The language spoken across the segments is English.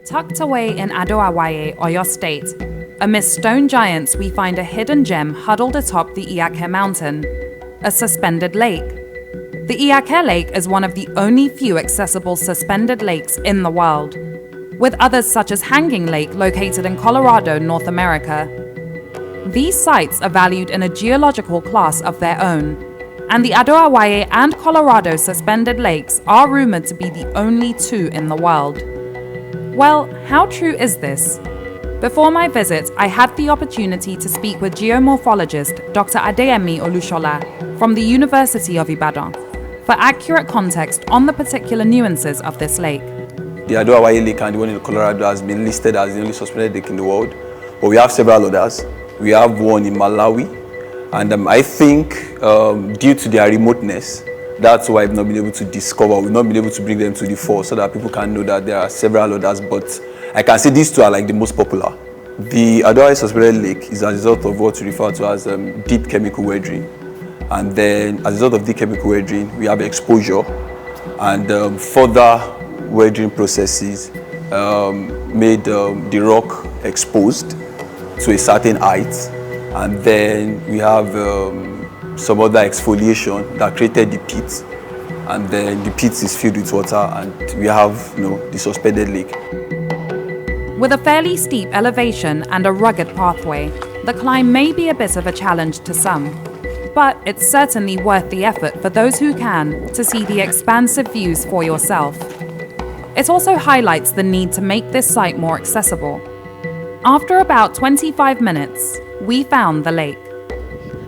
Tucked away in Ado-Awaye, Oyo State, amidst stone giants we find a hidden gem huddled atop the Iyake mountain, a suspended lake. The Iyake Lake is one of the only few accessible suspended lakes in the world, with others such as Hanging Lake located in Colorado, North America. These sites are valued in a geological class of their own, and the Ado-Awaye and Colorado suspended lakes are rumored to be the only two in the world. Well, how true is this? Before my visit, I had the opportunity to speak with geomorphologist Dr. Adeyemi Olushola from the University of Ibadan for accurate context on the particular nuances of this lake. The Ado-Awaye Lake and the one in Colorado has been listed as the only suspended lake in the world, but we have several others. We have one in Malawi, and I think due to their remoteness, that's why I've not been able to discover, we've not been able to bring them to the fore so that people can know that there are several others, but I can say these two are like the most popular. The Ado-Awaye suspended lake is a result of what we refer to as deep chemical weathering. And then as a result of deep chemical weathering, we have exposure, and further weathering processes made the rock exposed to a certain height, and then we have some other exfoliation that created the pit, and then the pit is filled with water, and we have the suspended lake. With a fairly steep elevation and a rugged pathway, the climb may be a bit of a challenge to some, but it's certainly worth the effort for those who can to see the expansive views for yourself. It also highlights the need to make this site more accessible. After about 25 minutes, we found the lake.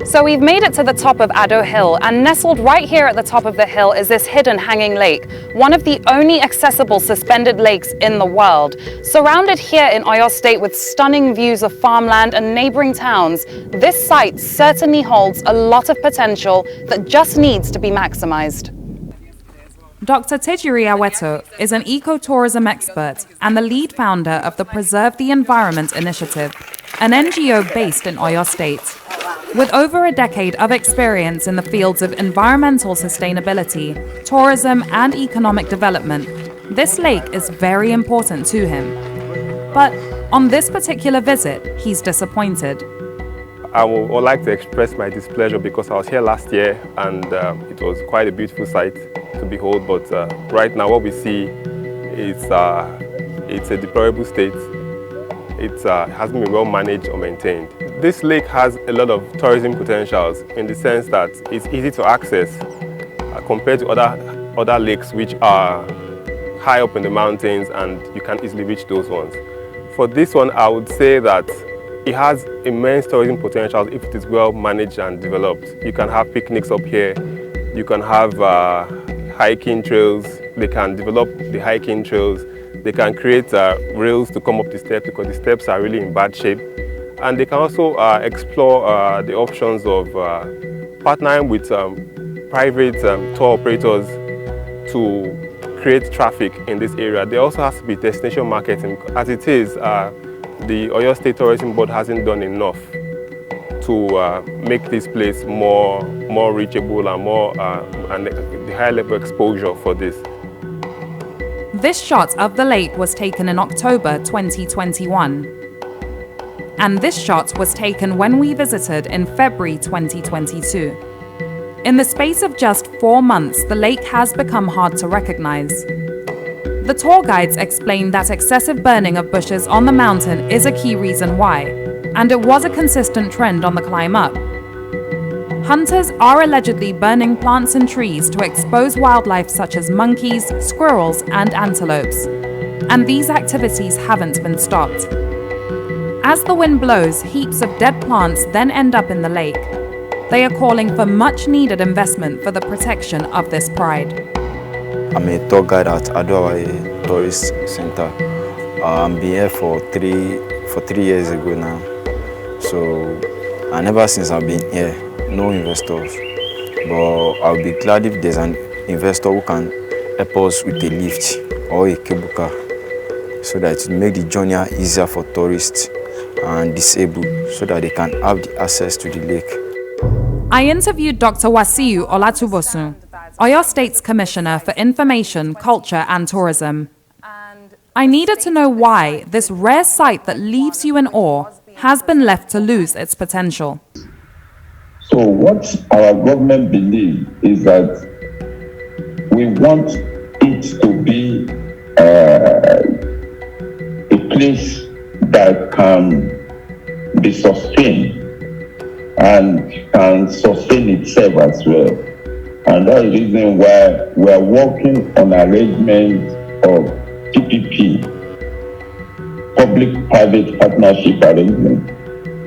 So we've made it to the top of Ado Hill, and nestled right here at the top of the hill is this hidden hanging lake, one of the only accessible suspended lakes in the world. Surrounded here in Oyo State with stunning views of farmland and neighboring towns, this site certainly holds a lot of potential that just needs to be maximized. Dr. Tejiri Aweto is an ecotourism expert and the lead founder of the Preserve the Environment Initiative, an NGO based in Oyo State. With over a decade of experience in the fields of environmental sustainability, tourism, and economic development, this lake is very important to him. But on this particular visit, he's disappointed. I would like to express my displeasure because I was here last year and it was quite a beautiful sight to behold, but right now what we see is it's a deplorable state. It hasn't been well managed or maintained. This lake has a lot of tourism potentials in the sense that it's easy to access compared to other lakes which are high up in the mountains and you can't easily reach those ones. For this one, I would say that it has immense tourism potentials if it is well managed and developed. You can have picnics up here, you can have hiking trails, they can develop the hiking trails, they can create rails to come up the steps because the steps are really in bad shape. And they can also explore the options of partnering with private tour operators to create traffic in this area. There also has to be destination marketing. As it is, the Oyo State Tourism Board hasn't done enough to make this place more reachable and and the high level exposure for this. This shot of the lake was taken in October 2021. And this shot was taken when we visited in February 2022. In the space of just 4 months, the lake has become hard to recognize. The tour guides explained that excessive burning of bushes on the mountain is a key reason why, and it was a consistent trend on the climb up. Hunters are allegedly burning plants and trees to expose wildlife such as monkeys, squirrels, and antelopes, and these activities haven't been stopped. As the wind blows, heaps of dead plants then end up in the lake. They are calling for much-needed investment for the protection of this pride. I'm a tour guide at Ado-Awaye Tourist Center. I've been here for three years ago now. So, and ever since I've been here, no investors. But I'll be glad if there's an investor who can help us with a lift or a cable car, so that it will make the journey easier for tourists and disabled, so that they can have the access to the lake. I interviewed Dr. Wasiu Olatubosun, Oyo State's Commissioner for Information, Culture and Tourism. I needed to know why this rare site that leaves you in awe has been left to lose its potential. So what our government believes is that we want it to be a place that can be sustained and can sustain itself as well. And that's the reason why we are working on arrangement of PPP, public-private partnership arrangement.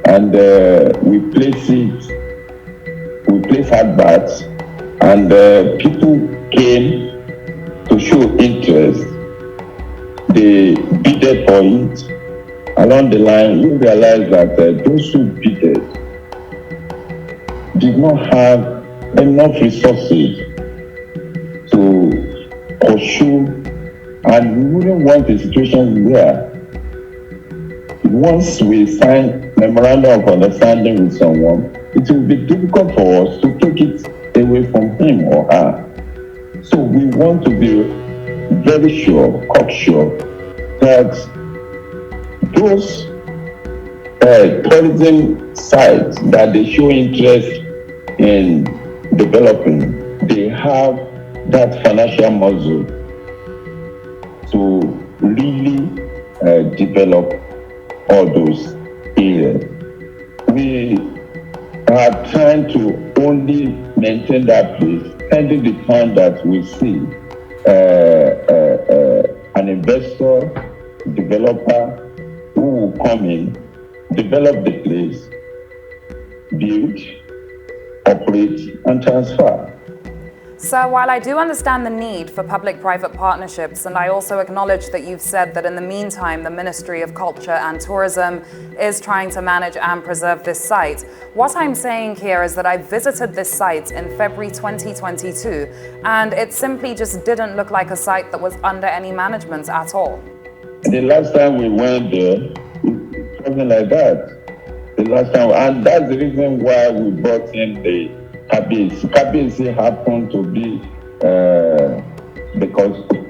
And we place adverts, and people came to show interest. They bidded for it. Along the line, we realized that those who bidded did not have enough resources to pursue, and we wouldn't want a situation where once we sign memorandum of understanding with someone, it will be difficult for us to take it away from him or her. So we want to be very sure, cocksure, that those tourism sites that they show interest in developing, they have that financial muscle to really develop all those areas. We are trying to only maintain that place pending the time that we see an investor, developer who will come in, develop the place, build, operate, and transfer. So while I do understand the need for public-private partnerships, and I also acknowledge that you've said that in the meantime the Ministry of Culture and Tourism is trying to manage and preserve this site, what I'm saying here is that I visited this site in February 2022, and it simply just didn't look like a site that was under any management at all. The last time we went there, it wasn't like that. The last time, and that's the reason why we brought in the Kabiyesi happened to be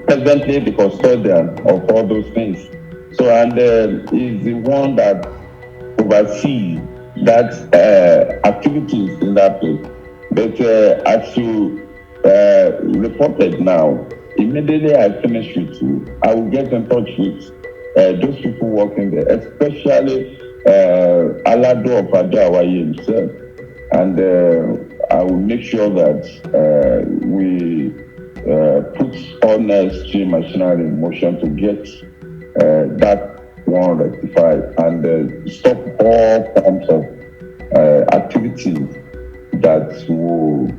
presently the custodian of all those things. So, and is the one that oversees that activities in that place. But as you reported now, immediately I finish with you, I will get in touch with those people working there, especially Alado of Adawaye himself. And I will make sure that we put all necessary machinery in motion to get that one rectified and stop all forms of activities that will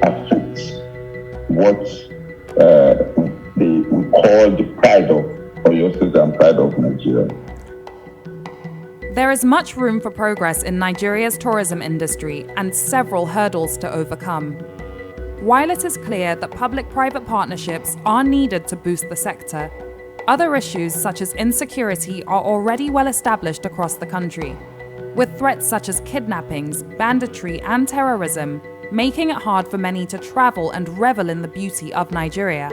affect what we call the pride of Oyo State and pride of Nigeria. There is much room for progress in Nigeria's tourism industry and several hurdles to overcome. While it is clear that public-private partnerships are needed to boost the sector, other issues such as insecurity are already well established across the country, with threats such as kidnappings, banditry, and terrorism making it hard for many to travel and revel in the beauty of Nigeria.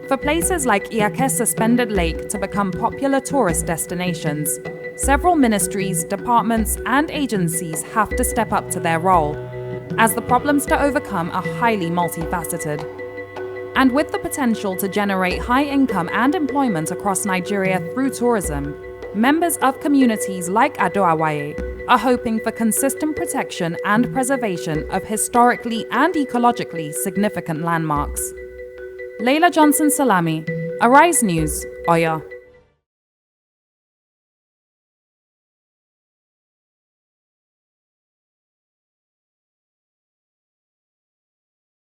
For places like Iyake Suspended Lake to become popular tourist destinations, several ministries, departments, and agencies have to step up to their role, as the problems to overcome are highly multifaceted. And with the potential to generate high income and employment across Nigeria through tourism, members of communities like Adawaye are hoping for consistent protection and preservation of historically and ecologically significant landmarks. Laila Johnson-Salami, Arise News, Oyo.